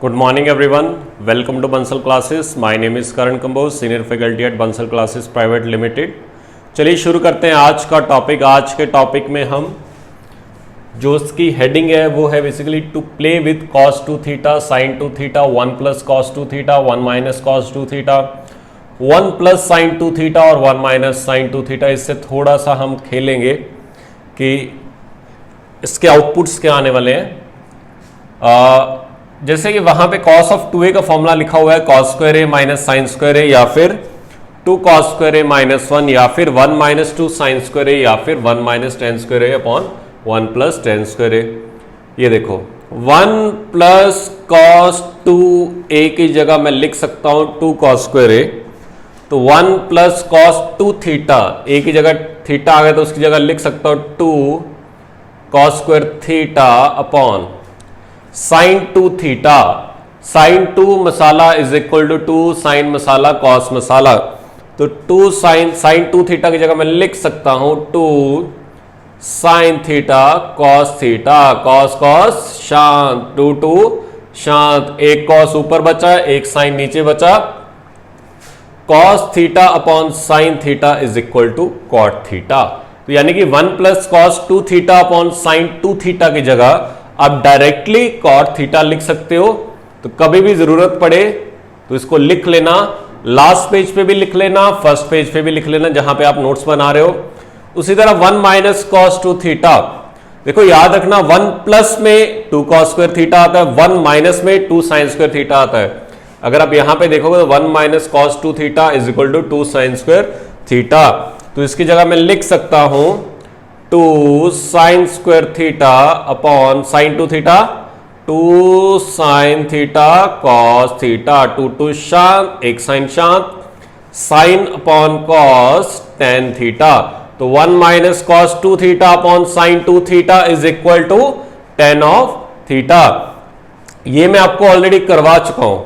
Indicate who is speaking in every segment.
Speaker 1: Good morning everyone. Welcome to Bansal Classes. My name is Karan Kamboj, Senior Faculty at Bansal Classes Private Limited. चलिए शुरू करते हैं आज का topic. आज के टॉपिक में हम जो इसकी हेडिंग है वो है basically to play with cos 2 theta sin 2 theta 1 plus cos 2 theta 1 minus cos 2 theta 1 plus sin 2 theta और 1 माइनस sin 2 थीटा। इससे थोड़ा सा हम खेलेंगे कि इसके आउटपुट्स क्या आने वाले हैं। जैसे कि वहां पे cos ऑफ 2a का फॉर्मूला लिखा हुआ है cos स्क्वायर ए माइनस साइन स्क्वायर ए, या फिर 2 cos स्क्वायर ए माइनस 1, या फिर 1 माइनस 2 साइन स्क्वायर ए, या फिर 1 माइनस टेन स्क्वायर ए अपॉन 1 प्लस टेन स्क्वायर ए। ये देखो 1 प्लस cos 2a की जगह मैं लिख सकता हूं 2 cos स्क्वायर ए, तो 1 प्लस cos 2 थीटा, ए की जगह थीटा आ गया तो उसकी जगह लिख सकता हूं 2 cos square theta upon sine 2 theta. Sine 2 मसाला इज इक्वल टू 2 साइन मसाला कॉस मसाला, तो 2 साइन 2 थीटा की जगह मैं लिख सकता हूं 2 sine theta cos theta. Cos cos शांत, 2 2 शांत, एक कॉस ऊपर बचा एक साइन नीचे बचा। Cos theta upon sine theta is equal to cot theta. तो यानी कि 1 plus cos 2 theta upon sine 2 theta की जगह आप डायरेक्टली कॉट थीटा लिख सकते हो। तो कभी भी जरूरत पड़े तो इसको लिख लेना, लास्ट पेज पे भी लिख लेना, फर्स्ट पेज पे भी लिख लेना जहां पे आप नोट्स बना रहे हो। उसी तरह 1 माइनस कॉस 2 थीटा, देखो याद रखना 1 प्लस में 2 कॉस स्क्वायर थीटा आता है, 1 माइनस में 2 साइन स्क्वायर थीटा आता है। अगर आप यहां पे देखोगे तो 1 minus cos 2 theta is equal to 2 sine square theta. तो इसकी जगह मैं लिख सकता हूं 2 sine square theta upon sine 2 theta 2 sine theta cos theta, 2 2 शांत एक साइन शांत, sine upon cos tan theta. तो 1 minus cos 2 theta upon sine 2 theta is equal to tan of theta. ये मैं आपको ऑलरेडी करवा चुका हूं।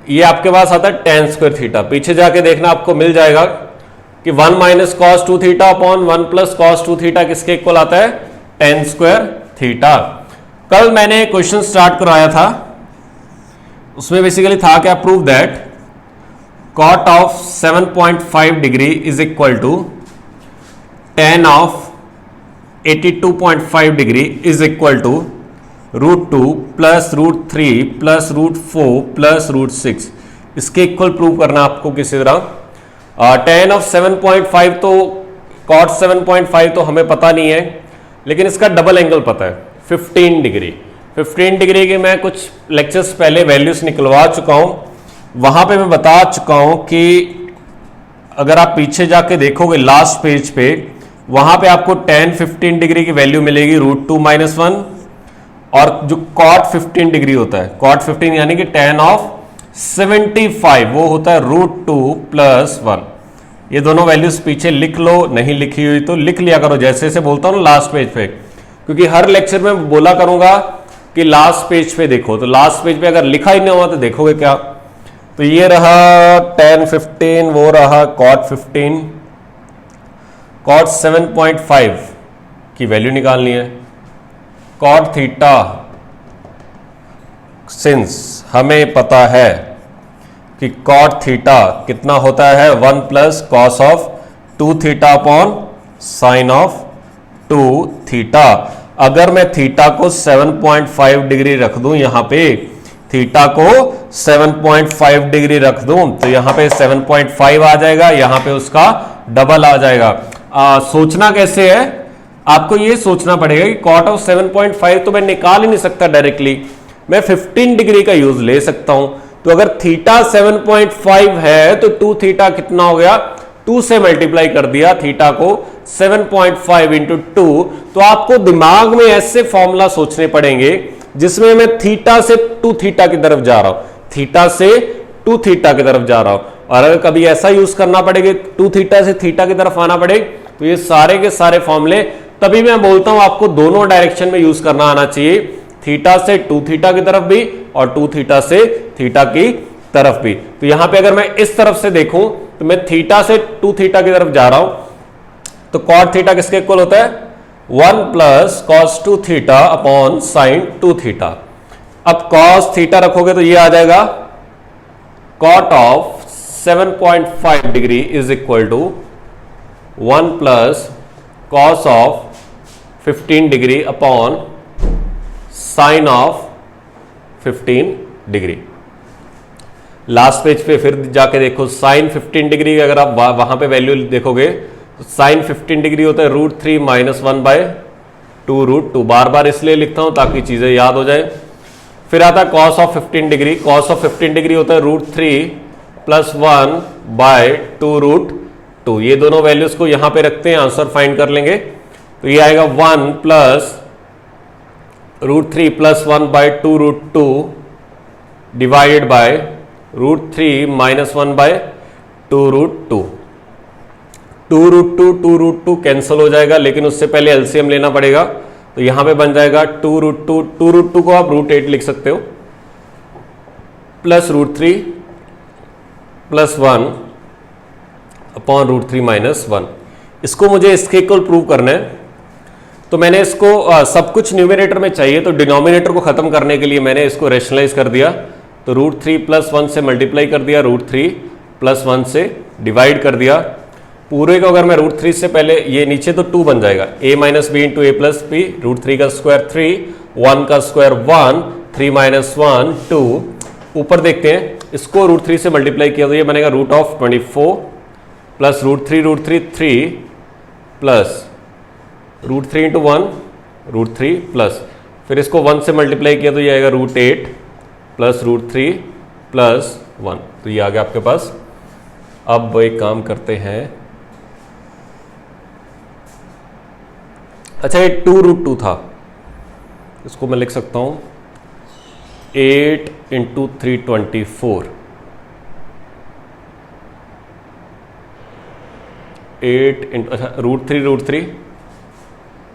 Speaker 1: ये आपके पास आता है टेन स्क्वायर थीटा, पीछे जाके देखना आपको मिल जाएगा कि 1 minus cos 2 theta upon 1 plus cos 2 theta किसके इक्वल आता है, टेन स्क्वायर थीटा। कल मैंने क्वेश्चन स्टार्ट कराया था, उसमें बेसिकली था क्या, prove that cot of 7.5 degree is equal to tan of 82.5 degree is equal to √2 plus √3 plus √4 plus √6। इसके इक्वल प्रूव करना आपको किसी तरह। टेन ऑफ 7.5 तो कॉट 7.5 तो हमें पता नहीं है, लेकिन इसका डबल एंगल पता है 15 डिग्री। 15 डिग्री के मैं कुछ लेक्चर्स पहले वैल्यूज निकलवा चुका हूं, वहां पे मैं बता चुका हूं कि अगर आप पीछे जाके देखोगे लास्ट पेज पे, वहां पे आपको टेन 15 डिग्री की वैल्यू मिलेगी √2 माइनस 1, और जो कॉट 15 डिग्री होता है, कॉट 15 यानी कि टेन ऑफ 75 वो होता है √2 प्लस 1। ये दोनों वैल्यूज पीछे लिख लो, नहीं लिखी हुई तो लिख लिया करो, जैसे जैसे बोलता हूं ना लास्ट पेज पे, क्योंकि हर लेक्चर में बोला करूंगा कि लास्ट पेज पे देखो, तो लास्ट पेज पे अगर लिखा ही नहीं हुआ तो देखोगे क्या। तो ये रहा टेन 15, वो रहा कॉट 15। कॉट 7.5 की वैल्यू निकालनी है। कॉट थीटा, सिंस हमें पता है कि कॉट थीटा कितना होता है 1 plus cos of 2 theta upon sine of 2 theta. अगर मैं थीटा को 7.5 डिग्री रख दूं, यहां पे थीटा को 7.5 डिग्री रख दूं तो यहां पे 7.5 आ जाएगा, यहां पे उसका डबल आ जाएगा। सोचना कैसे है, आपको ये सोचना पड़ेगा कि कॉट ऑफ 7.5 तो मैं निकाल ही नहीं सकता डायरेक्टली, मैं 15 डिग्री का यूज ले सकता हूं। तो अगर थीटा 7.5 है तो 2 थीटा कितना हो गया, 2 से मल्टीप्लाई कर दिया थीटा को 7.5 इंटू 2। तो आपको दिमाग में ऐसे फॉर्मूला सोचने पड़ेंगे जिसमें मैं थीटा से 2 थीटा की तरफ जा रहा हूं, थीटा से 2 थीटा की तरफ जा रहा हूं। और अगर कभी ऐसा यूज करना पड़ेगा 2 थीटा से थीटा की तरफ आना पड़े, तो ये सारे के सारे फॉर्मूले, तभी मैं बोलता हूं आपको दोनों डायरेक्शन में यूज करना आना चाहिए, थीटा से 2 थीटा की तरफ भी और 2 थीटा से थीटा की तरफ भी। तो यहां पे अगर मैं इस तरफ से देखूं तो मैं थीटा से 2 थीटा की तरफ जा रहा हूं, तो कॉट थीटा किसके इक्वल होता है 1 plus cos 2 theta upon sine 2 theta. अब cos थीटा रखोगे तो ये आ जाएगा cot of 7.5 degree is equal to 1 plus cos of 15 degree upon sine of 15 degree. Last page पे फिर जाके देखो साइन 15 डिग्री, अगर आप वहां पे वैल्यू देखोगे तो साइन 15 डिग्री होता है √3 माइनस 1/2 √2। बार बार इसलिए लिखता हूं ताकि चीजें याद हो जाए। फिर आता है cos of 15 degree, cos of 15 degree होता है √3 प्लस 1/2 √2। ये दोनों वैल्यूज को यहां पे रखते हैं, आंसर फाइंड कर लेंगे। तो ये आएगा 1 plus √3 plus 1/2 √2 divided by √3 minus 1/2 √2। 2 √2 cancel हो जाएगा, लेकिन उससे पहले एलसीएम लेना पड़ेगा। तो यहां पे बन जाएगा 2 √2 को आप √8 लिख सकते हो, प्लस √3 प्लस 1 अपॉन √3 माइनस 1। इसको मुझे इसके इक्वल प्रूव करना है, तो मैंने इसको सब कुछ न्यूमरेटर में चाहिए, तो डिनोमिनेटर को खत्म करने के लिए मैंने इसको रेशनलाइज कर दिया। तो √3 प्लस 1 से मल्टीप्लाई कर दिया, √3 प्लस 1 से डिवाइड कर दिया। पूरे को अगर मैं √3 से पहले, ये नीचे तो 2 बन जाएगा, a minus B into A plus B, √3 का स्क्वायर 3, 1 का स्क्वायर 1, 3 माइनस 1 2। ऊपर देखते हैं, इसको √3 से मल्टीप्लाई किया तो ये बनेगा √24 प्लस √3 3 प्लस √3 इंटू 1 √3 प्लस, फिर इसको 1 से मल्टीप्लाई किया तो ये आएगा √8 प्लस √3 प्लस 1। तो ये आ गया आपके पास। अब एक काम करते हैं, अच्छा ये 2 √2 था, इसको मैं लिख सकता हूं 8 इंटू 324, 8 इंटू, अच्छा √3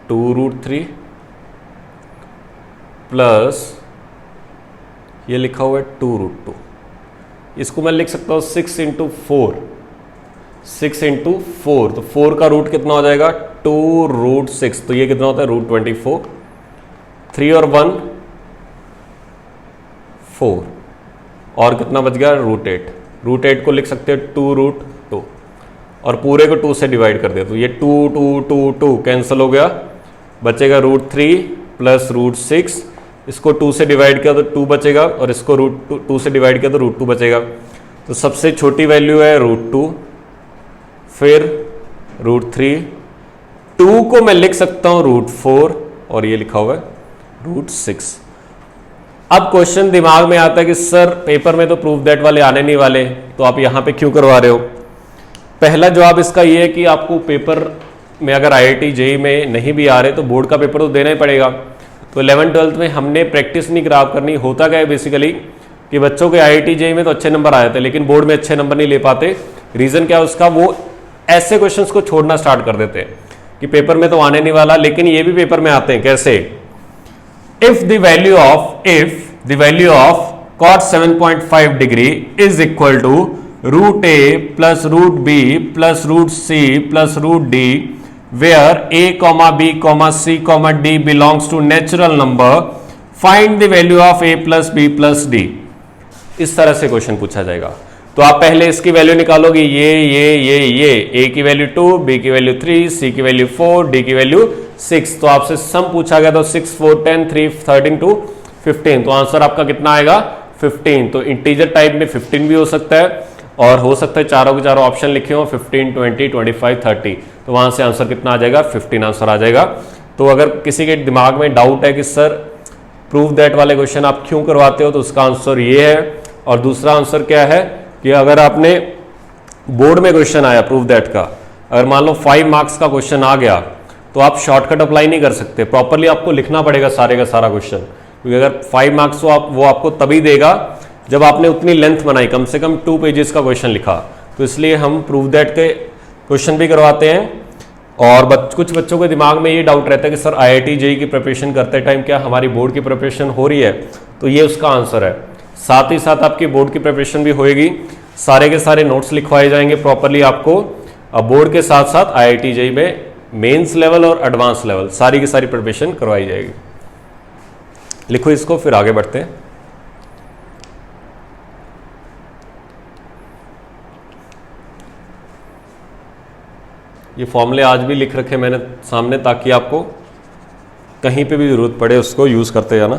Speaker 1: 2 √3 प्लस ये लिखा हुआ है 2 √2। इसको मैं लिख सकता हूँ 6 इंटू 4, 6 इंटू 4, तो 4 का रूट कितना हो जाएगा 2 √6, तो ये कितना होता है √24। 3 और 1 4, और कितना बच गया √8। √8 को लिख सकते हैं 2 √2, और पूरे को 2 से डिवाइड कर दिया तो ये 2 2 2 2 कैंसिल हो गया, बचेगा √3 प्लस √6। इसको 2 से डिवाइड किया तो 2 बचेगा, और इसको √2 से डिवाइड किया तो √2 बचेगा। तो सबसे छोटी वैल्यू है √2, फिर √3, 2 को मैं लिख सकता हूं √4, और ये लिखा हुआ है √6। अब क्वेश्चन दिमाग में आता है कि सर पेपर में तो प्रूफ दैट वाले आने नहीं वाले, तो आप यहां पे क्यों करवा रहे हो? पहला जवाब इसका ये है कि आपको पेपर में अगर IIT JEE में नहीं भी आ रहे तो बोर्ड का पेपर तो देना ही पड़ेगा। तो 11th-12th में हमने प्रैक्टिस नहीं खराब करनी। होता क्या है बेसिकली कि बच्चों के IIT JEE में तो अच्छे नंबर आए थे, लेकिन बोर्ड में अच्छे नंबर नहीं ले पाते। रीज़न क्या है उसका, वो ऐसे क्वेश्चंस को छोड़ना स्टार्ट कर देते हैं कि पेपर में तो आने नहीं वाला, लेकिन ये भी पेपर में आते हैं। कैसे? If the value of cot 7.5 degree is equal to √a plus √b plus √c plus √d where a, b, c, d belongs to natural number, find the value of a plus b plus d। इस तरह से question पूछा जाएगा। तो आप पहले इसकी value निकालोगे, ये a की वैल्यू 2, b की वैल्यू 3, c की वैल्यू 4, d की वैल्यू 6। तो आपसे सम पूछा गया तो 6 4 10 3 13 2 15, तो आंसर आपका कितना आएगा 15। तो इंटीजर टाइप में 15 भी हो सकता है, और हो सकता है चारों के चारों ऑप्शन लिखे हो 15 20 25 30, तो वहां से आंसर कितना आ जाएगा 15 आंसर आ जाएगा। तो अगर किसी के दिमाग में डाउट है कि सर प्रूफ दैट वाले क्वेश्चन आप क्यों करवाते हो, तो उसका आंसर ये है। और दूसरा आंसर क्या है कि अगर आपने बोर्ड में क्वेश्चन आया प्रूफ दैट का, अगर मान लो 5 मार्क्स का क्वेश्चन आ गया तो आप शॉर्टकट अप्लाई नहीं कर सकते, प्रॉपरली आपको लिखना पड़ेगा सारे का सारा क्वेश्चन, क्योंकि अगर 5 मार्क्स वो आपको तभी देगा जब आपने उतनी लेंथ बनाई, कम से कम 2 पेजेस का क्वेश्चन लिखा। तो इसलिए हम प्रूफ दैट के क्वेश्चन भी करवाते हैं। और कुछ बच्चों के दिमाग में ये डाउट रहता है कि सर IIT JEE की प्रिपरेशन करते टाइम क्या हमारी बोर्ड की प्रिपरेशन हो रही है, तो ये उसका आंसर है। साथ ही साथ आपकी बोर्ड की प्रिपरेशन भी होएगी, सारे के सारे नोट्स लिखवाए जाएंगे प्रॉपरली आपको। अब बोर्ड के साथ साथ IIT JEE में मेंस लेवल और एडवांस लेवल सारी की सारी प्रिपरेशन करवाई जाएगी। लिखो इसको, फिर आगे बढ़ते हैं। ये फॉर्मूले आज भी लिख रखे मैंने सामने, ताकि आपको कहीं पे भी ज़रूरत पड़े उसको यूज़ करते जाना।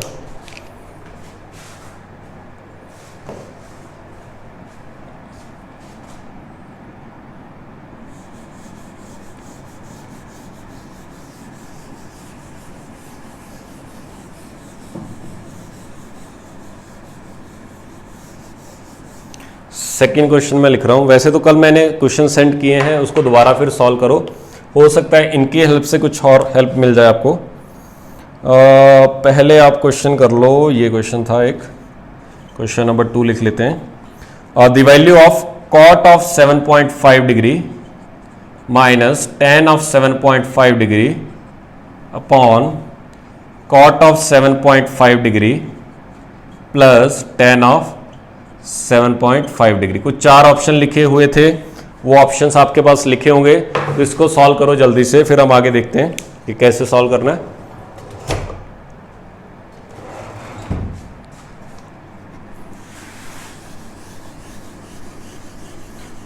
Speaker 1: सेकंड क्वेश्चन मैं लिख रहा हूँ। वैसे तो कल मैंने क्वेश्चन सेंड किए हैं, उसको दोबारा फिर सॉल्व करो, हो सकता है इनकी हेल्प से कुछ और हेल्प मिल जाए आपको। पहले आप क्वेश्चन कर लो। ये क्वेश्चन था एक, क्वेश्चन नंबर 2 लिख लेते हैं। The value of cot of 7.5 degree minus tan of 7.5 degree upon cot of 7.5 degree plus tan of 7.5 degree. कुछ 4 ऑप्शन लिखे हुए थे, वो ऑप्शंस आपके पास लिखे होंगे, तो इसको सॉल्व करो जल्दी से, फिर हम आगे देखते हैं कि कैसे सॉल्व करना है।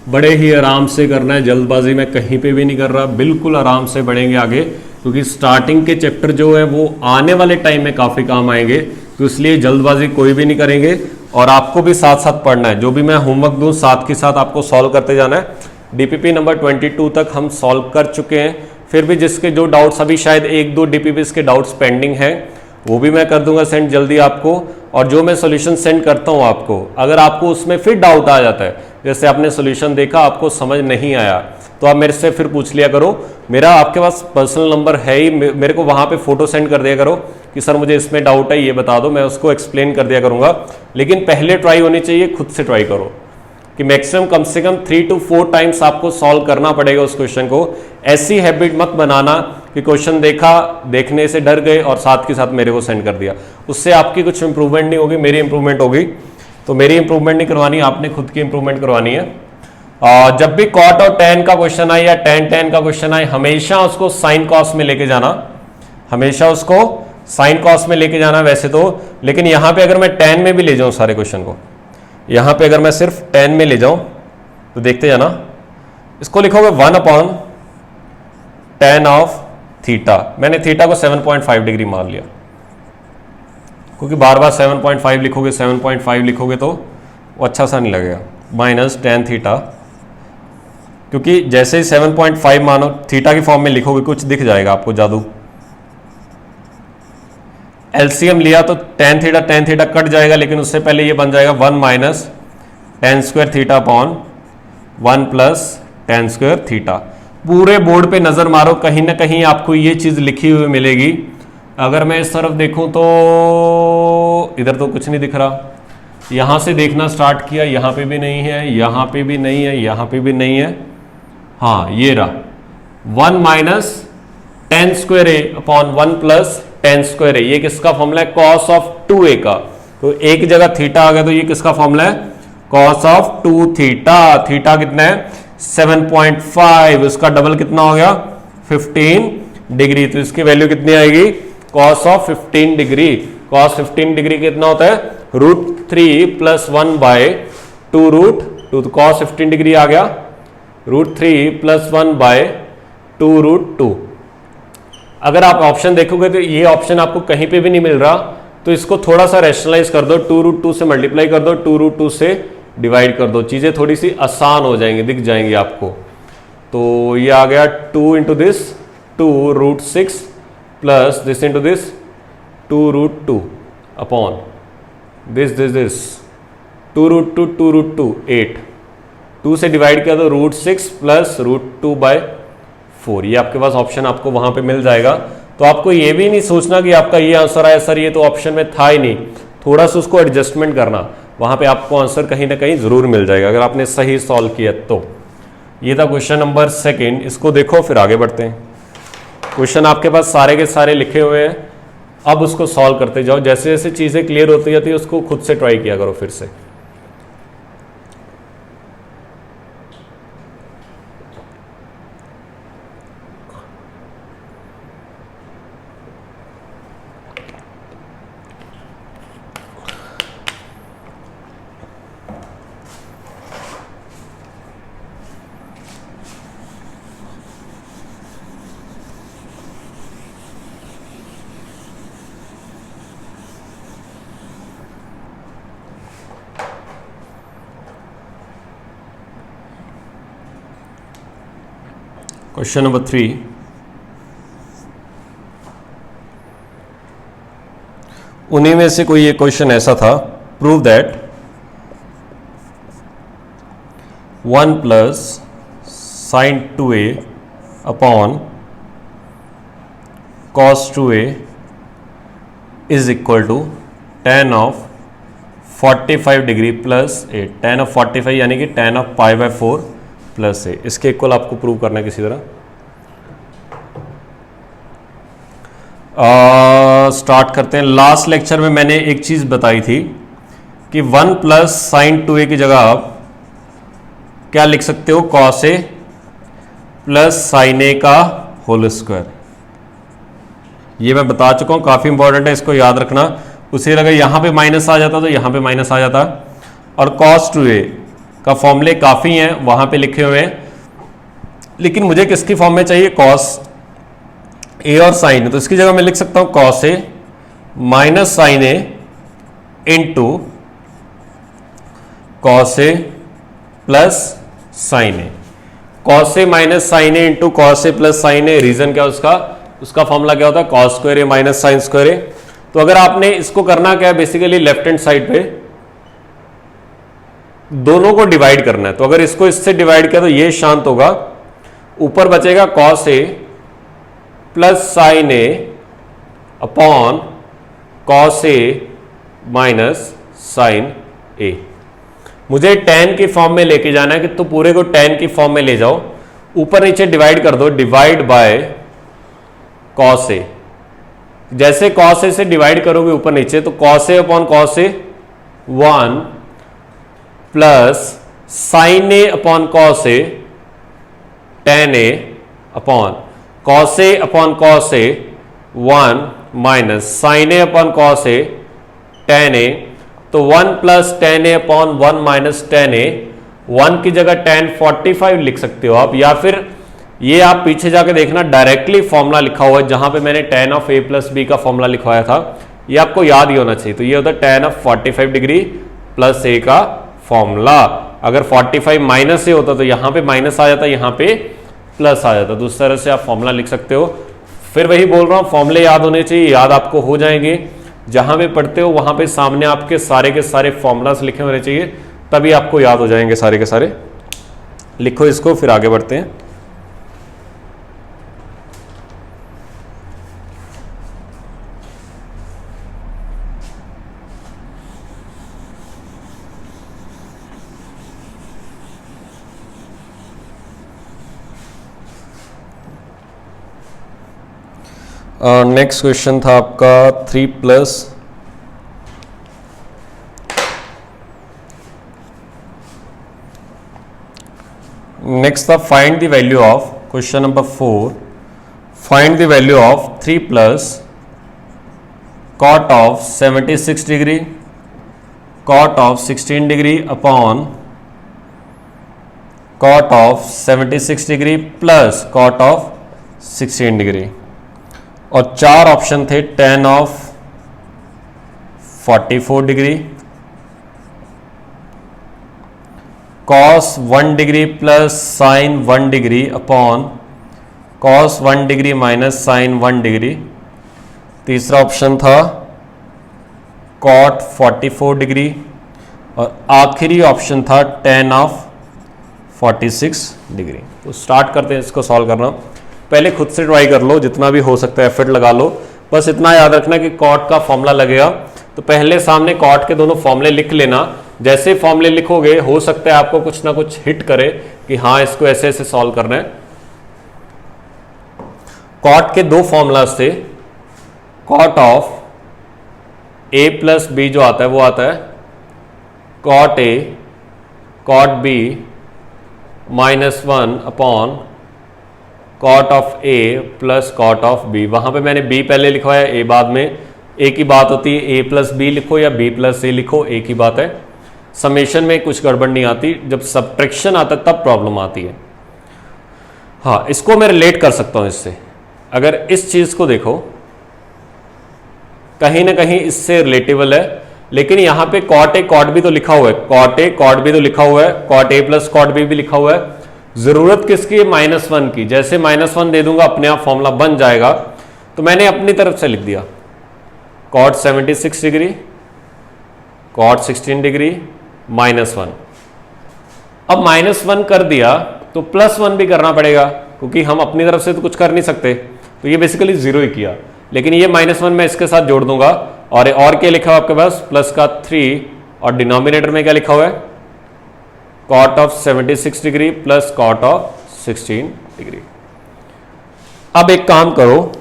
Speaker 1: बड़े ही आराम से करना है, जल्दबाजी में कहीं पे भी नहीं कर रहा, बिल्कुल आराम से बढ़ेंगे आगे, क्योंकि स्टार्टिंग के चैप्टर जो है वो आने वाले टाइम में काफ़ी काम आएंगे, तो इसलिए जल्दबाजी कोई भी नहीं करेंगे। और आपको भी साथ साथ पढ़ना है, जो भी मैं होमवर्क दूं साथ के साथ आपको सॉल्व करते जाना है। डीपीपी नंबर 22 तक हम सॉल्व कर चुके हैं, फिर भी जिसके जो डाउट्स अभी शायद 1-2 डीपीपीस के डाउट्स पेंडिंग हैं, वो भी मैं कर दूंगा सेंड जल्दी आपको। और जो मैं सोल्यूशन सेंड करता हूं आपको, अगर आपको उसमें फिर डाउट आ जाता है, जैसे आपने सोल्यूशन देखा आपको समझ नहीं आया, तो आप मेरे से फिर पूछ लिया करो। मेरा आपके पास पर्सनल नंबर है ही, मेरे को वहाँ पे फोटो सेंड कर दिया करो कि सर मुझे इसमें डाउट है, ये बता दो, मैं उसको एक्सप्लेन कर दिया करूँगा। लेकिन पहले ट्राई होनी चाहिए, खुद से ट्राई करो कि मैक्सिमम कम से कम 3 to 4 टाइम्स आपको सॉल्व करना पड़ेगा उस क्वेश्चन को। ऐसी हैबिट मत बनाना कि क्वेश्चन देखा, देखने से डर गए और साथ के साथ मेरे को सेंड कर दिया, उससे आपकी कुछ इंप्रूवमेंट नहीं होगी, मेरी इंप्रूवमेंट होगी। तो मेरी इंप्रूवमेंट नहीं करवानी, आपने खुद की इंप्रूवमेंट करवानी है। जब भी कॉट और tan का क्वेश्चन आए या tan का क्वेश्चन आए, हमेशा उसको साइन कॉस में लेके जाना, हमेशा उसको साइन कॉस में लेके जाना वैसे तो। लेकिन यहां पे अगर मैं tan में भी ले जाऊं सारे क्वेश्चन को, यहां पे अगर मैं सिर्फ tan में ले जाऊं तो देखते जाना, इसको लिखोगे 1 tan ऑफ थीटा। मैंने थीटा को 7.5 डिग्री मान लिया, क्योंकि बार बार 7.5 लिखोगे 7.5 लिखोगे तो वो अच्छा सा नहीं लगेगा। माइनस tan थीटा, क्योंकि जैसे ही 7.5 मानो थीटा की फॉर्म में लिखोगे कुछ दिख जाएगा आपको जादू। एलसीएम लिया तो tan थीटा कट जाएगा, लेकिन उससे पहले ये बन जाएगा 1 minus tan square theta upon 1 plus tan square theta. पूरे बोर्ड पे नजर मारो, कहीं ना कहीं आपको ये चीज लिखी हुई मिलेगी। अगर मैं इस तरफ देखूं तो इधर तो कुछ नहीं दिख रहा, यहां से देखना स्टार्ट किया, यहां पे भी नहीं है, यहां पे भी नहीं है, यहां पे भी नहीं है। हाँ ये रहा 1 माइनस tan स्क्वायर ए अपॉन 1 प्लस tan स्क्वायर ए। ये किसका फॉर्मूला है? कॉस ऑफ 2a का। तो एक जगह थीटा आ गया, तो ये किसका फॉर्मूला है? Cos of 2 theta. थीटा कितना है? 7.5, उसका डबल कितना हो गया? 15 डिग्री। तो इसकी वैल्यू कितनी आएगी? Cos of 15 degree. Cos 15 degree कितना होता है? √3 प्लस 1 बाय 2 √2। तो कॉस 15 डिग्री आ गया √3 प्लस 1 बाय 2 √2। अगर आप ऑप्शन देखोगे तो ये ऑप्शन आपको कहीं पे भी नहीं मिल रहा, तो इसको थोड़ा सा रैशनलाइज कर दो, 2 √2 से मल्टीप्लाई कर दो, 2 √2 से डिवाइड कर दो, चीजें थोड़ी सी आसान हो जाएंगी, दिख जाएंगी आपको। तो ये आ गया 2 into this 2 √6 plus this into this 2 √2 upon this 2 √2 2 √2 8। 2 से डिवाइड किया तो √6 प्लस √2 बाय 4। ये आपके पास ऑप्शन आपको वहां पे मिल जाएगा। तो आपको ये भी नहीं सोचना कि आपका ये आंसर आया सर ये तो ऑप्शन में था ही नहीं, थोड़ा सा उसको एडजस्टमेंट करना, वहां पे आपको आंसर कहीं ना कहीं जरूर मिल जाएगा अगर आपने सही सॉल्व किया तो। ये था क्वेश्चन नंबर 2, इसको देखो फिर आगे बढ़ते हैं। क्वेश्चन आपके पास सारे के सारे लिखे हुए हैं, अब उसको सॉल्व करते जाओ, जैसे जैसे चीजें क्लियर होती जाती है उसको खुद से ट्राई किया करो फिर से। क्वेश्चन नंबर 3, उन्हीं में से कोई एक क्वेश्चन ऐसा था, prove that 1 plus sine 2a upon cos 2a is equal to tan of 45 degree plus a, tan of 45 यानी कि tan of pi by 4 plus a, इसके इक्वल आपको प्रूव करना है किसी तरह। स्टार्ट करते हैं। लास्ट लेक्चर में मैंने एक चीज बताई थी कि 1 प्लस साइन 2a की जगह आप क्या लिख सकते हो, कॉस ए प्लस साइन ए का होल स्क्वायर। ये मैं बता चुका हूं, काफी इंपॉर्टेंट है, इसको याद रखना। उसी अगर यहां पे माइनस आ जाता तो यहां पे माइनस आ जाता। और कॉस 2a का फॉर्मूले काफी हैं, वहां पे लिखे हुए हैं, लेकिन मुझे किसकी फॉर्म में चाहिए, कॉस ए और साइन। तो इसकी जगह मैं लिख सकता हूं cos A minus sign A into cos A plus sign A. Cos A minus sign A into cos A plus sign A, reason क्या उसका फॉर्मूला क्या होता है, cos square A minus sine square a. तो अगर आपने इसको करना क्या है, बेसिकली लेफ्ट हैंड साइड पे दोनों को डिवाइड करना है। तो अगर इसको इससे डिवाइड किया तो ये शांत होगा, ऊपर बचेगा cos A plus sign A upon cos A minus sign ए। मुझे tan की फॉर्म में लेके जाना है कि तो पूरे को tan की फॉर्म में ले जाओ, ऊपर नीचे डिवाइड कर दो, डिवाइड बाय कॉस ए। जैसे कॉस ए से डिवाइड करोगे ऊपर नीचे तो cos A upon cos A 1 plus sign A upon cos A tan A upon cos A upon cos A 1 minus sign A upon cos A tan ए। तो 1 plus tan ए upon 1 minus tan ए, 1 की जगह tan 45 लिख सकते हो आप, या फिर ये आप पीछे जाके देखना डायरेक्टली फॉर्मूला लिखा हुआ है जहां पे मैंने tan of a plus B का फॉर्मूला लिखवाया था, ये आपको याद ही होना चाहिए। तो ये होता है tan of 45 degree plus a का फॉर्मूला। अगर 45 माइनस a होता तो यहां पे माइनस आ जाता, यहां पे प्लस आ जाता। दूसरी तरह से आप फॉर्मूला लिख सकते हो। फिर वही बोल रहा हूं, फॉर्मूले याद होने चाहिए, याद आपको हो जाएंगे। जहां पे पढ़ते हो वहां पे सामने आपके सारे के सारे फॉर्मूलास लिखे होने चाहिए, तभी आपको याद हो जाएंगे सारे के सारे। लिखो इसको, फिर आगे बढ़ते हैं। नेक्स्ट क्वेश्चन था आपका 3 प्लस नेक्स्ट था find the value of, question number 4, find the value of 3 plus cot of 76 degree cot of 16 degree upon cot of 76 degree plus cot of 16 degree. और 4 ऑप्शन थे, tan of 44 degree, cos 1 degree plus sin 1 degree upon cos 1 degree minus sin 1 degree. तीसरा option था cot 44 degree, और आखिरी option था tan of 46 degree. तो start करते हैं इसको सॉल्व करना। पहले खुद से ट्राई कर लो, जितना भी हो सकता है एफर्ट लगा लो। बस इतना याद रखना कि कॉट का फॉर्मूला लगेगा, तो पहले सामने कॉट के दोनों फॉर्मूले लिख लेना। जैसे फॉर्मूले लिखोगे हो सकता है आपको कुछ ना कुछ हिट करे कि हाँ इसको ऐसे ऐसे सॉल्व करना है। कॉट के 2 फॉर्मूलाज थे, cot of A plus B जो आता है वो आता है cot A cot B minus 1 upon cot of A plus cot of B. वहां पे मैंने बी पहले लिखवाया, ए बाद में। एक ही बात होती है, ए प्लस बी लिखो या बी प्लस ए लिखो, एक ही बात है। समेशन में कुछ गड़बड़ नहीं आती, जब सब्ट्रैक्शन आता है तब प्रॉब्लम आती है। हाँ, इसको मैं रिलेट कर सकता हूं इससे। अगर इस चीज को देखो, कहीं ना कहीं इससे रिलेटेबल है, लेकिन यहां पे कॉट ए कॉट बी तो लिखा हुआ है, कॉट ए कॉट बी तो लिखा हुआ है, cot A plus cot B भी लिखा हुआ है। जरूरत किसकी है? -1 की। जैसे -1 दे दूंगा अपने आप फॉर्मूला बन जाएगा। तो मैंने अपनी तरफ से लिख दिया cot 76 डिग्री cot 16 डिग्री -1। अब -1 कर दिया तो +1 भी करना पड़ेगा, क्योंकि हम अपनी तरफ से तो कुछ कर नहीं सकते, तो ये बेसिकली 0 ही किया। लेकिन ये -1 मैं इसके साथ जोड़ दूंगा, और क्या लिखा हुआ आपके पास? प्लस का 3, और डिनोमिनेटर में क्या लिखा हुआ है? cot of 76 degree plus cot of 16 degree. अब एक काम करो,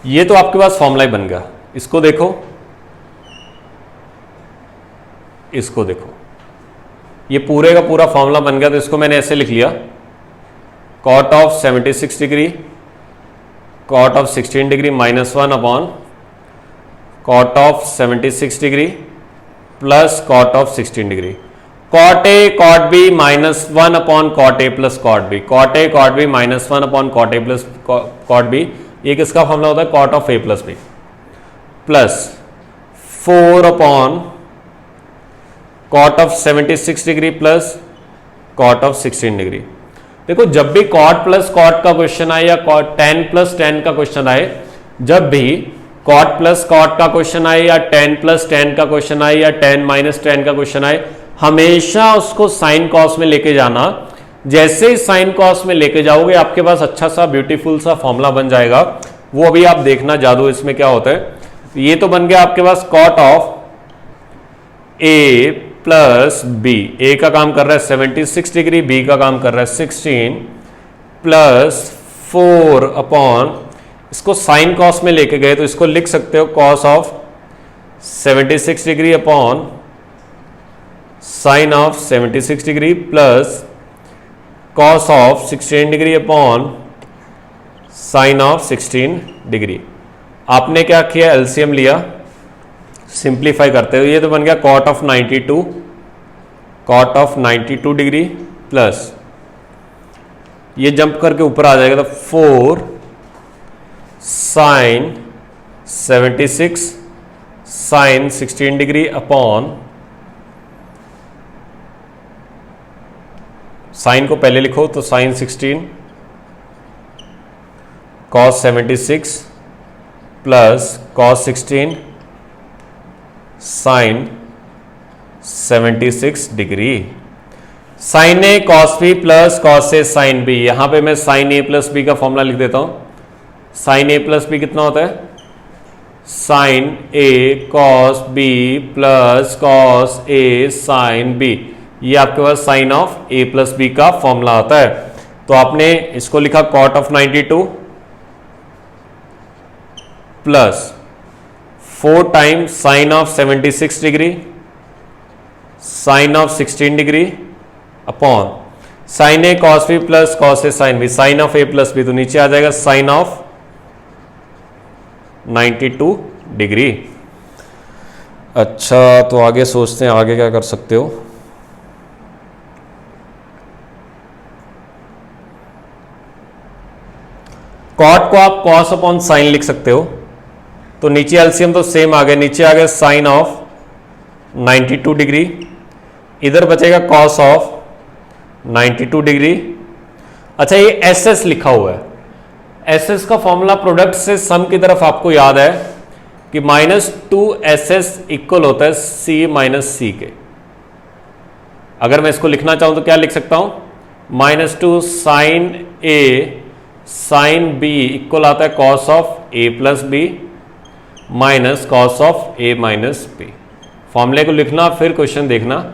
Speaker 1: ये तो आपके पास फॉर्मूला ही बन गया। इसको देखो, इसको देखो, ये पूरे का पूरा फॉर्मूला बन गया। तो इसको मैंने ऐसे लिख लिया cot of 76 degree cot of 16 degree -1 upon cot of 76 degree plus cot of 16 degree. cot A cot B -1 upon cot A plus cot B, cot A cot B -1 upon cot A plus cot B। ये किसका formula होता है? cot of A plus B plus 4 upon cot of 76 degree plus cot of 16 degree. देखो, जब भी cot plus cot का question आए या tan प्लस tan का क्वेश्चन आए, जब भी cot प्लस cot का क्वेश्चन आए या tan प्लस tan का क्वेश्चन आए या tan माइनस tan का क्वेश्चन आए, हमेशा उसको साइन कॉस में लेके जाना। जैसे ही साइन कॉस में लेके जाओगे आपके पास अच्छा सा ब्यूटीफुल सा फॉर्मूला बन जाएगा। वो अभी आप देखना जादू इसमें क्या होता है। ये तो बन गया आपके पास cot of A plus B। A का काम कर रहा है 76 डिग्री, B का काम कर रहा है 16 प्लस 4 अपॉन, इसको साइन कॉस में लेके गए तो इसको लिख सकते हो cos of 76 degree upon sine of 76 degree plus cos of 16 degree upon sine of 16 degree. आपने क्या किया? एलसीएम लिया, सिंप्लीफाई करते हो, ये तो बन गया cot ऑफ 92 डिग्री प्लस, ये जंप करके ऊपर आ जाएगा तो 4 sine 76 sine 16 degree upon, sine को पहले लिखो तो साइन 16 cos 76 प्लस cos 16 sine 76 degree. Sine a cos b plus cos a sine b। यहां पे मैं साइन ए प्लस बी का फॉर्मूला लिख देता हूं। साइन ए प्लस बी कितना होता है? Sine a cos b plus cos a sine b। ये आपके पास sine of A plus B का फॉर्मूला आता है। तो आपने इसको लिखा cot of 92 plus 4 times sine of 76 degree sine of 16 degree upon sine a cos b plus cos a sine b। Sine of A plus B तो नीचे आ जाएगा साइन ऑफ 92 डिग्री। अच्छा, तो आगे सोचते हैं आगे क्या कर सकते हो। कॉट को आप cos अपॉन साइन लिख सकते हो, तो नीचे एलसीएम तो सेम आ गया, नीचे आ गया साइन ऑफ 92 डिग्री, इधर बचेगा cos ऑफ 92 डिग्री। अच्छा, ये एस एस लिखा हुआ है, एस एस का फॉर्मूला प्रोडक्ट से सम की तरफ आपको याद है कि -2SS इक्वल होता है C माइनस सी के। अगर मैं इसको लिखना चाहूं तो क्या लिख सकता हूं? -2 sine A sine b equal आता है cos of a plus B minus cos of a minus b। फॉर्मूले को लिखना फिर क्वेश्चन देखना,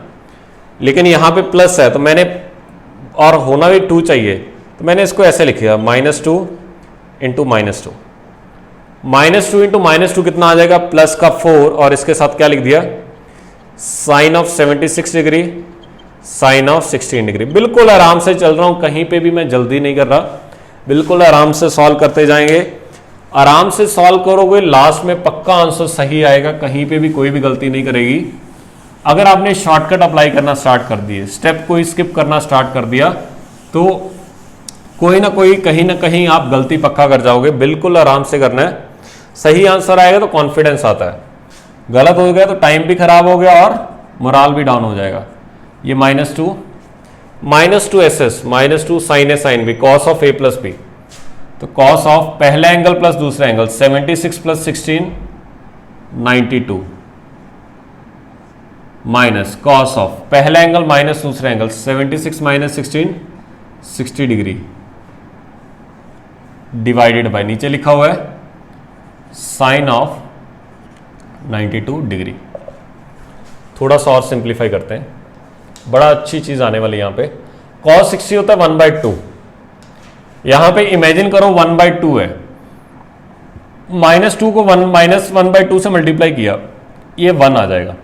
Speaker 1: लेकिन यहां पे प्लस है तो मैंने, और होना भी 2 चाहिए, तो मैंने इसको ऐसे लिखा -2 इंटू -2। -2 इंटू -2 कितना आ जाएगा? प्लस का 4, और इसके साथ क्या लिख दिया? Sine of 76 degree sine of 16 degree. बिल्कुल आराम से चल रहा हूं, कहीं पे भी मैं जल्दी नहीं कर रहा, बिल्कुल आराम से सॉल्व करते जाएंगे। आराम से सॉल्व करोगे, लास्ट में पक्का आंसर सही आएगा, कहीं पे भी कोई भी गलती नहीं करेगी। अगर आपने शॉर्टकट अप्लाई करना स्टार्ट कर दिए, स्टेप को स्किप करना स्टार्ट कर दिया, तो कोई ना कोई कहीं ना कहीं आप गलती पक्का कर जाओगे। बिल्कुल आराम से करना है, सही आंसर आएगा तो कॉन्फिडेंस आता है, गलत हो गया तो टाइम भी खराब हो गया और मोराल भी डाउन हो जाएगा। ये -2 minus two S S, minus two sine A sine B, cos of A plus B. तो कॉस ऑफ पहला एंगल प्लस दूसरा एंगल 76 प्लस 16 92 माइनस कॉस ऑफ पहला एंगल माइनस दूसरा एंगल 76 माइनस 16 60 डिग्री डिवाइडेड बाय नीचे लिखा हुआ है साइन ऑफ 92 डिग्री। थोड़ा सा और सिंप्लीफाई करते हैं, बड़ा अच्छी चीज आने वाली यहां पे। cos 60 होता है 1/2, यहां पे इमेजिन करो 1/2 है, -2 को -1/2 से मल्टीप्लाई किया, ये 1 आ जाएगा।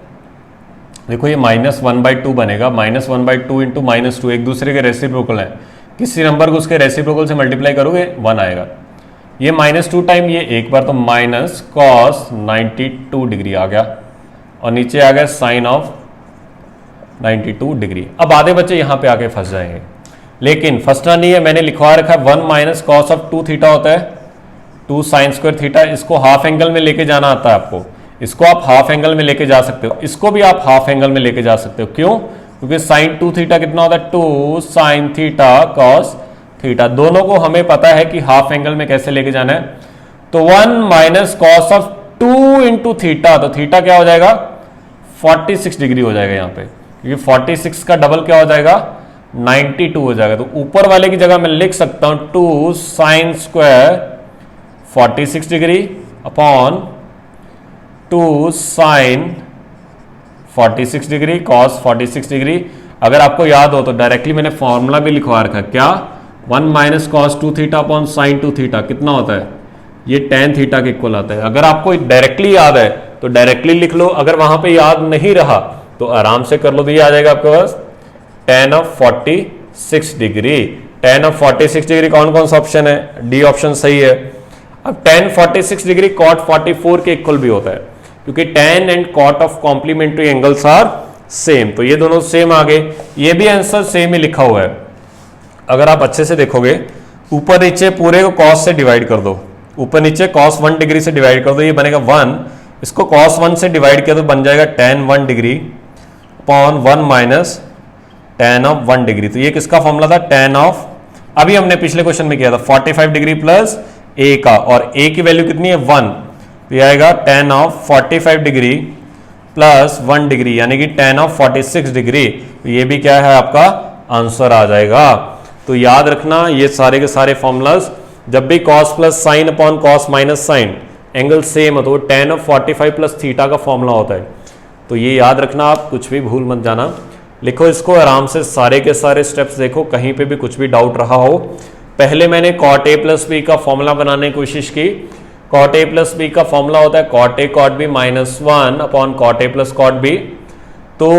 Speaker 1: देखो ये -1/2 बनेगा, -1/2 इंटू -2 एक दूसरे के रेसिप्रोकल है, किसी नंबर को उसके रेसिप्रोकल से मल्टीप्लाई करोगे 1 आएगा। ये -2 टाइम ये एक बार, तो माइनस cos 92 डिग्री आ गया और नीचे आ गया साइन ऑफ 92 डिग्री। अब आधे बच्चे यहां पे आके फंस जाएंगे, लेकिन फंसना नहीं है, मैंने लिखवा रखा है 1 माइनस कॉस ऑफ 2 थीटा होता है 2 साइन स्क्वायर थीटा। इसको हाफ एंगल में लेके जाना आता है आपको, इसको आप हाफ एंगल में लेके जा सकते हो, इसको भी आप हाफ एंगल में लेके जा सकते हो। क्यों? क्योंकि साइन 2 थीटा कितना होता है 2 साइन थीटा कॉस थीटा, दोनों को हमें पता है कि हाफ एंगल में कैसे लेके जाना है। तो 1 minus cos of 2 into theta, तो थीटा क्या हो जाएगा 46 डिग्री हो जाएगा यहाँ पे, क्योंकि 46 का डबल क्या हो जाएगा 92 हो जाएगा। तो ऊपर वाले की जगह मैं लिख सकता हूं 2 sine square 46 degree upon 2 sine 46 degree cos 46 degree. अगर आपको याद हो तो डायरेक्टली मैंने फॉर्मूला भी लिखवा रखा है, क्या 1 minus cos 2 theta upon sine 2 theta कितना होता है, ये tan थीटा के इक्वल आता है। अगर आपको डायरेक्टली याद है तो डायरेक्टली लिख लो, अगर वहां पे याद नहीं रहा तो आराम से कर लो, तो ये आ जाएगा आपके पास tan of 46 degree. tan of 46 degree कौन कौन सा ऑप्शन है, डी ऑप्शन सही है। अब tan 46 डिग्री cot 44 के इक्वल भी होता है, क्योंकि tan and cot of complementary angles are same, तो ये दोनों सेम आ गए। ये भी आंसर सेम ही लिखा हुआ है। अगर आप अच्छे से देखोगे ऊपर नीचे पूरे को cos से डिवाइड कर दो, ऊपर नीचे cos 1 डिग्री से डिवाइड कर दो, ये बनेगा 1, इसको cos 1 से डिवाइड किया तो बन जाएगा tan 1 degree upon 1 minus tan of 1 degree. तो ये किसका फॉर्मूला था, tan ऑफ, अभी हमने पिछले क्वेश्चन में किया था 45 डिग्री प्लस a का, और a की वैल्यू कितनी है 1, तो ये आएगा tan of 45 degree plus 1 degree यानी कि tan ऑफ 46 डिग्री। तो ये भी क्या है आपका आंसर आ जाएगा। तो याद रखना ये सारे के सारे फॉर्मूलाज, जब भी cos plus sine upon cos minus sign angle same हो तो tan ऑफ 45 प्लस थीटा का फॉर्मूला होता है। तो ये याद रखना, आप कुछ भी भूल मत जाना। लिखो इसको आराम से, सारे के सारे स्टेप्स देखो, कहीं पे भी कुछ भी डाउट रहा हो। पहले मैंने cot a प्लस बी का फॉर्मूला बनाने की कोशिश की। cot a प्लस बी का फॉर्मूला होता है cot a cot b minus 1 upon cot a plus cot b। तो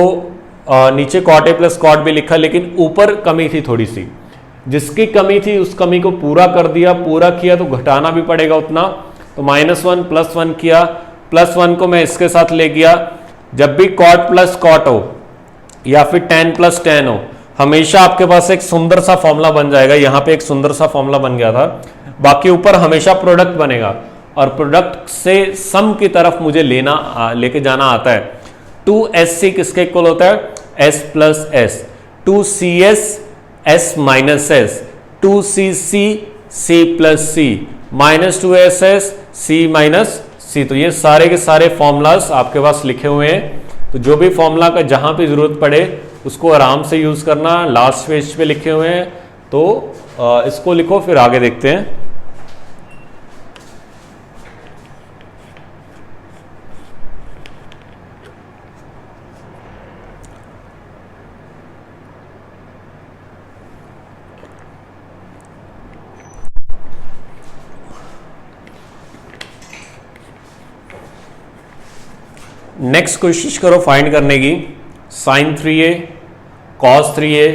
Speaker 1: नीचे cot a plus cot b लिखा, लेकिन ऊपर कमी थी थोड़ी सी, जिसकी कमी थी उस कमी को पूरा कर दिया, पूरा किया तो घटाना भी पड़ेगा उतना, तो -1 प्लस 1 किया, प्लस 1 को मैं इसके साथ ले गया। जब भी cot प्लस cot हो या फिर tan प्लस tan हो, हमेशा आपके पास एक सुंदर सा फॉर्मूला बन जाएगा। यहाँ पे एक सुंदर सा फॉर्मूला बन गया था, बाकी ऊपर हमेशा प्रोडक्ट बनेगा, और प्रोडक्ट से सम की तरफ मुझे लेके जाना आता है। 2SC किसके इक्वल होता है, S plus S, 2CS S minus S, 2CC C plus C, -2SS C minus C। तो ये सारे के सारे फॉर्मूलाज आपके पास लिखे हुए हैं, तो जो भी फॉर्मूला का जहां पे जरूरत पड़े उसको आराम से यूज करना। लास्ट पेज पे लिखे हुए हैं, तो इसको लिखो, फिर आगे देखते हैं। नेक्स्ट कोशिश करो फाइंड करने की, sin 3a cos 3a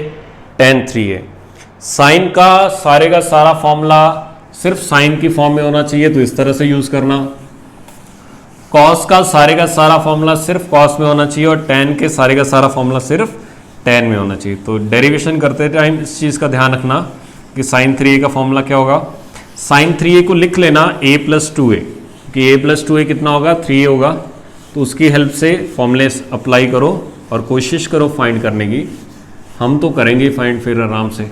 Speaker 1: tan 3a। Sign का सारे का सारा फॉर्मूला सिर्फ साइन की फॉर्म में होना चाहिए, तो इस तरह से यूज करना। cos का सारे का सारा फॉर्मूला सिर्फ cos में होना चाहिए, और tan के सारे का सारा फॉर्मूला सिर्फ tan में होना चाहिए। तो डेरिवेशन करते टाइम इस चीज का ध्यान रखना कि sin 3a का फॉर्मूला क्या होगा। sin 3a को लिख लेना a प्लस 2a, कि a प्लस 2a कितना होगा 3a होगा, तो उसकी हेल्प से फॉर्मूले अप्लाई करो और कोशिश करो फाइंड करने की। हम तो करेंगे फाइंड फिर आराम से।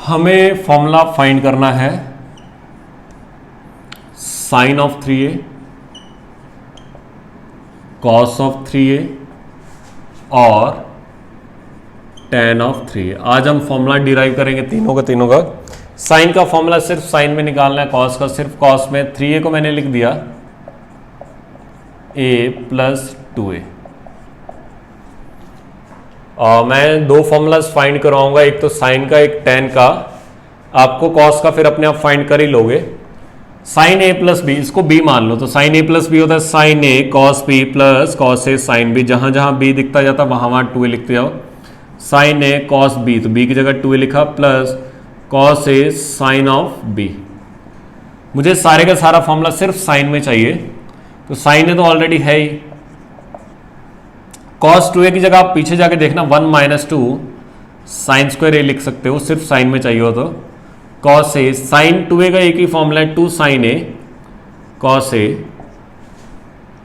Speaker 1: हमें फॉर्मूला फाइंड करना है sine of 3a, cos of 3a और टेन ऑफ 3a। आज हम फॉर्मूला डिराइव करेंगे तीनों का। साइन का फॉर्मूला सिर्फ साइन में निकालना है, कॉस का सिर्फ कॉस में। 3a को मैंने लिख दिया a प्लस 2a। मैं दो फॉर्मूलाज फाइंड करवाऊंगा, एक तो साइन का एक टेन का। आपको कॉस का फिर अपने आप फाइंड कर ही लोगे। साइन ए प्लस बी, इसको बी मान लो, तो साइन ए प्लस बी होता है sine A cos B plus cos A sine B. जहां जहां बी दिखता जाता वहां वहां 2a लिखते जाओ। साइन ए कॉस बी, तो बी की जगह 2a लिखा, plus cos A sine of B. मुझे सारे का सारा फॉर्मूला सिर्फ साइन में चाहिए, तो साइन ए तो ऑलरेडी है ही। कॉस 2a की जगह आप पीछे जाके देखना 1 माइनस 2 साइन स्क्वायर ए लिख सकते हो, सिर्फ साइन में चाहिए हो तो। कॉस ए साइन 2a का एक ही फॉर्मूला है 2 साइन ए कॉस ए।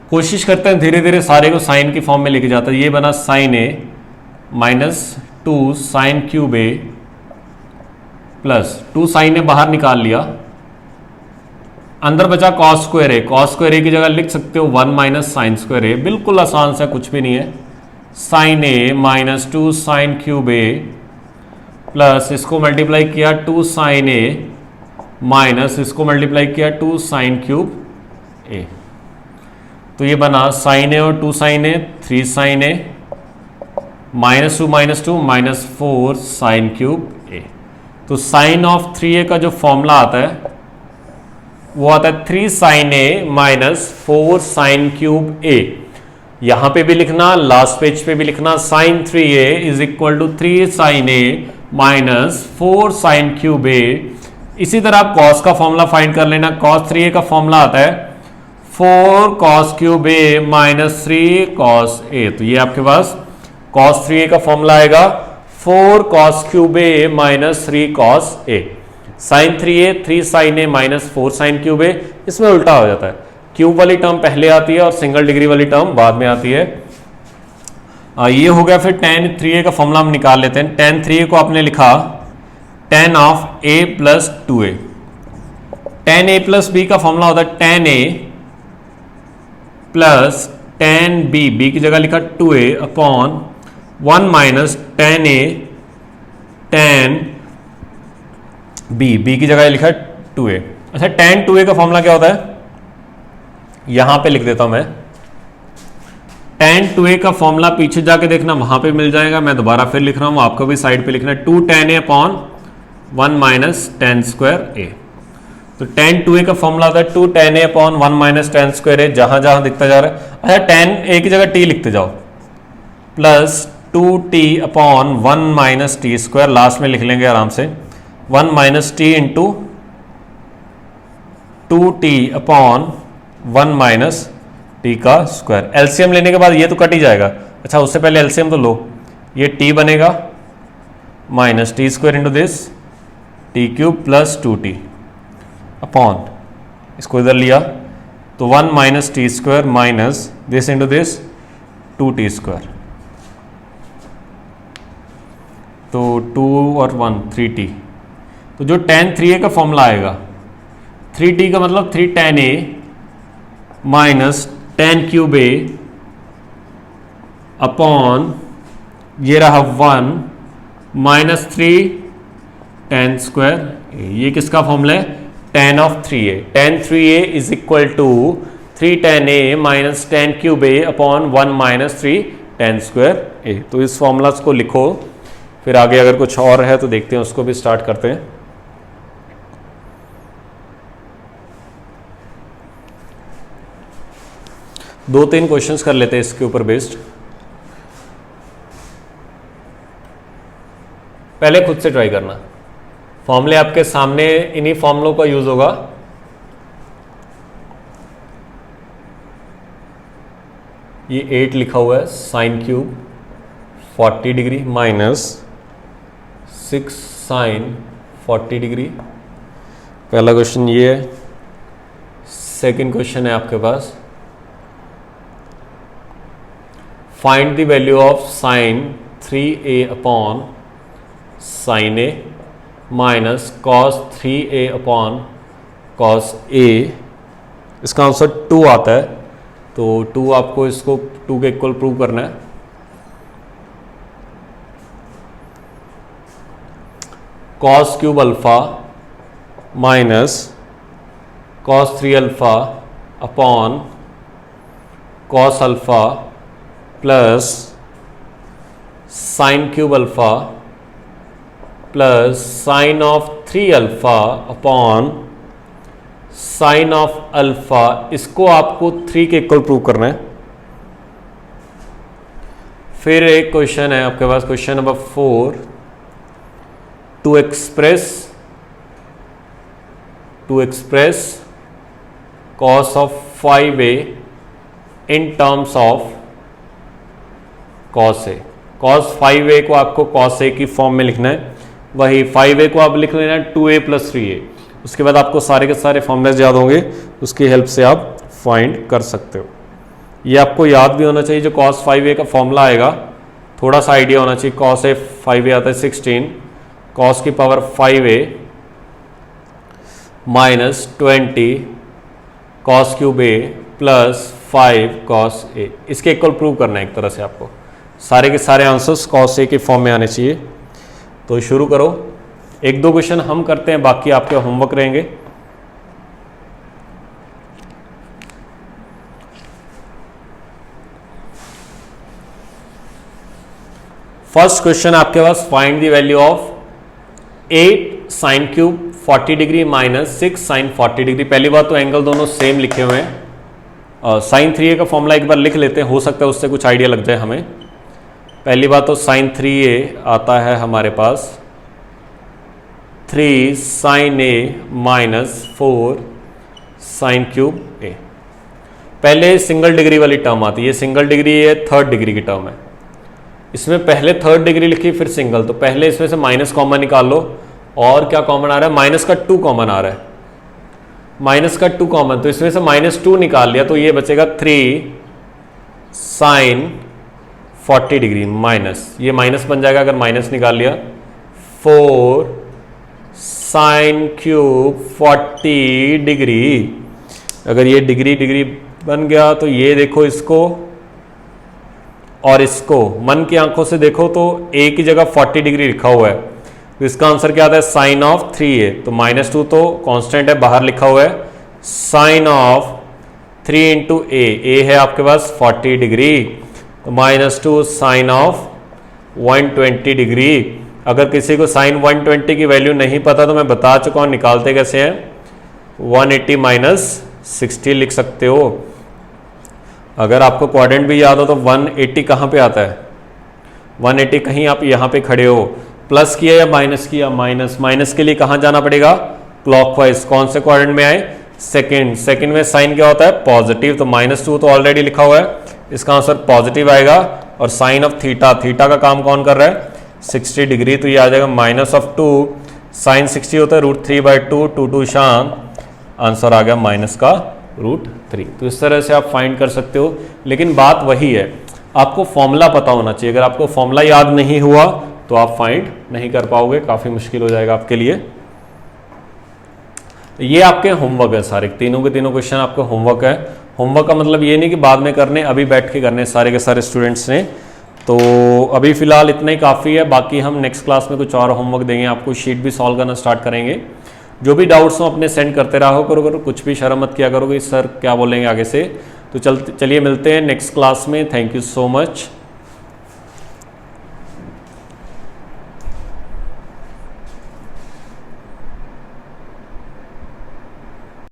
Speaker 1: कोशिश करते हैं धीरे धीरे सारे को साइन की फॉर्म में लेके जाता है। ये बना sign a minus 2 sign cube A plus 2 sine ए बाहर निकाल लिया, अंदर बचा कॉस स्क्वायर ए। कॉस स्क्वायर ए की जगह लिख सकते हो 1 माइनस साइन स्क्वायर ए, बिल्कुल आसान सा, कुछ भी नहीं है। Sine a minus 2 sign cube A plus इसको मल्टीप्लाई किया 2 साइन ए माइनस इसको मल्टीप्लाई किया 2 साइन क्यूब ए। तो ये बना साइन ए और 2 sine A 3 sine a minus 2 minus 4 sine cube ए। तो साइन ऑफ 3a का जो फॉर्मूला आता है वो आता है 3 sine a minus 4 sine cube a. यहां पे भी लिखना, लास्ट पेज पे भी लिखना, sine 3a is equal to 3 sine a minus 4 sine cube a. इसी तरह आप कॉस का फॉर्मूला फाइंड कर लेना। कॉस 3a का फॉर्मूला आता है 4 cos cube A minus 3 cos A. तो ये आपके पास कॉस 3a का फॉर्मूला आएगा 4 cos cube A minus 3 cos A. Sign 3a 3 sine a minus 4 sine cube ए। इसमें उल्टा हो जाता है, क्यूब वाली टर्म पहले आती है और सिंगल डिग्री वाली टर्म बाद में आती है। ये हो गया। फिर tan 3a का फॉर्मूला हम निकाल लेते हैं। tan 3a को आपने लिखा tan of a plus 2a। tan a plus b का फॉर्मूला होता है tan a plus tan b, b की जगह लिखा 2a upon 1 minus tan a tan b, b की जगह लिखा 2a। अच्छा, tan 2a का फॉर्मूला क्या होता है, यहां पे लिख देता हूं मैं। tan 2a का फॉर्मूला पीछे जाके देखना, वहां पे मिल जाएगा। मैं दोबारा फिर लिख रहा हूं, आपको भी साइड पे लिखना है 2 tan a upon 1 minus tan square a। तो tan 2a का फॉर्मूला होता है 2 tan a upon 1 minus tan square a। जहां जहां दिखता जा रहा है, अच्छा tan a की जगह t लिखते जाओ, plus 2t upon 1 minus T square. Last में लिख लेंगे आराम से 1 minus T into 2t upon 1 minus T का स्क्वायर। एलसीएम लेने के बाद ये तो कट ही जाएगा। अच्छा, उससे पहले एलसीएम तो लो। ये t बनेगा minus T square into this T cube plus 2t upon, इसको इधर लिया तो 1 minus T square minus this into this 2t square. तो 2 और 1 3t। तो जो tan 3a का फॉर्मूला आएगा, 3t का मतलब 3 tan a minus tan cube a upon ये रहा 1 माइनस 3 tan स्क्वायर। ये किसका फॉर्मूला है, tan of 3a। tan 3a is equal to 3 tan a minus tan cube a upon 1 minus 3 tan square a. तो इस formulas को लिखो, फिर आगे अगर कुछ और है तो देखते हैं, उसको भी स्टार्ट करते हैं। दो तीन क्वेश्चंस कर लेते हैं इसके ऊपर बेस्ड। पहले खुद से ट्राई करना। फॉर्मूले आपके सामने, इन्हीं फॉर्मूलों का यूज होगा। ये 8 लिखा हुआ है, sine cube 40 degree minus 6 sine 40 degree. पहला क्वेश्चन ये है। सेकंड क्वेश्चन है आपके पास, find the value of sine 3a upon sine a minus cos 3a upon cos a. इसका आंसर 2 आता है, तो 2 आपको इसको 2 के इक्वल प्रूव करना है। Cos cube alpha minus cos 3 alpha upon cos alpha plus sine cube alpha plus sign of 3 alpha upon sine of alpha. इसको आपको 3 के इक्वल प्रूव करना है। फिर एक क्वेश्चन है आपके पास, question number 4, to express cos of 5a in terms of cos a. Cos 5a को आपको कॉस ए की फॉर्म में लिखना है। वही 5a को आप लिख लेना 2a प्लस 3a। उसके बाद आपको सारे के सारे फॉर्मूलेज याद होंगे, उसकी हेल्प से आप फाइंड कर सकते हो। ये आपको याद भी होना चाहिए, जो cos 5a का फॉर्मूला आएगा थोड़ा सा आइडिया होना चाहिए। cos a 5a आता है 16 cos की power 5a minus 20 cos cube a plus 5 cos a। इसके इक्वल प्रूव करना है एक तरह से आपको। सारे के सारे आंसर्स cos a के फॉर्म में आने चाहिए। तो शुरू करो। 1-2 क्वेश्चन हम करते हैं, बाकी आपके होमवर्क रहेंगे। फर्स्ट क्वेश्चन आपके पास, find the value of 8 sine cube 40 degree minus 6 sine 40 degree. पहली बात तो एंगल दोनों सेम लिखे हुए हैं। साइन 3a का फॉर्मूला एक बार लिख लेते हैं, हो सकता है उससे कुछ आइडिया लग जाए हमें। पहली बात तो साइन 3a आता है हमारे पास 3 sine a minus 4 sine cube a। पहले सिंगल डिग्री वाली टर्म आती है, ये सिंगल डिग्री है, थर्ड डिग्री की टर्म है। इसमें पहले थर्ड डिग्री लिखी फिर सिंगल, तो पहले इसमें से माइनस कॉमन निकाल लो। और क्या कॉमन आ रहा है? माइनस का 2 कॉमन आ रहा है। माइनस का 2 कॉमन, तो इसमें से -2 निकाल लिया, तो ये बचेगा 3 साइन 40 डिग्री माइनस, ये माइनस बन जाएगा अगर माइनस निकाल लिया, 4 साइन क्यूब 40 डिग्री। अगर ये डिग्री डिग्री बन गया तो ये देखो इसको और इसको मन की आंखों से देखो तो a की जगह 40 डिग्री लिखा हुआ है, तो इसका आंसर क्या आता है? Sine of 3a। तो -2 तो कांस्टेंट है, बाहर लिखा हुआ है। साइन ऑफ 3 इंटू a है आपके पास 40 डिग्री, तो -2 साइन ऑफ 120 डिग्री। अगर किसी को साइन 120 की वैल्यू नहीं पता तो मैं बता चुका हूं, निकालते कैसे हैं। 180 माइनस 60 लिख सकते हो। अगर आपको क्वाड्रेंट भी याद हो तो 180 कहाँ पे आता है? 180 कहीं आप यहाँ पे खड़े हो, प्लस किया या माइनस किया? माइनस। माइनस के लिए कहाँ जाना पड़ेगा? क्लॉकवाइज। कौन से क्वाड्रेंट में आए? सेकंड। सेकंड में साइन क्या होता है? पॉजिटिव। तो -2 तो ऑलरेडी लिखा हुआ है, इसका आंसर पॉजिटिव आएगा। और साइन ऑफ थीटा, थीटा का काम कौन कर रहा है? 60 डिग्री, तो ये आ जाएगा -2 साइन 60 होता है √3/2, 2 शाम, आंसर आ गया माइनस का √3। तो इस तरह से आप फाइंड कर सकते हो, लेकिन बात वही है, आपको फॉर्मूला पता होना चाहिए। अगर आपको फॉर्मूला याद नहीं हुआ तो आप फाइंड नहीं कर पाओगे, काफ़ी मुश्किल हो जाएगा आपके लिए। ये आपके होमवर्क है सारे, तीनों के तीनों क्वेश्चन आपका होमवर्क है। होमवर्क का मतलब ये नहीं कि बाद में करने, अभी बैठ के करने सारे के सारे स्टूडेंट्स ने। तो अभी फिलहाल इतना ही काफ़ी है, बाकी हम नेक्स्ट क्लास में कुछ और होमवर्क देंगे आपको, शीट भी सॉल्व करना स्टार्ट करेंगे। जो भी डाउट्स हो अपने सेंड करते रहो करो, कुछ भी शर्म मत किया करो कि सर क्या बोलेंगे आगे से। तो चलिए मिलते हैं नेक्स्ट क्लास में। Thank you so much.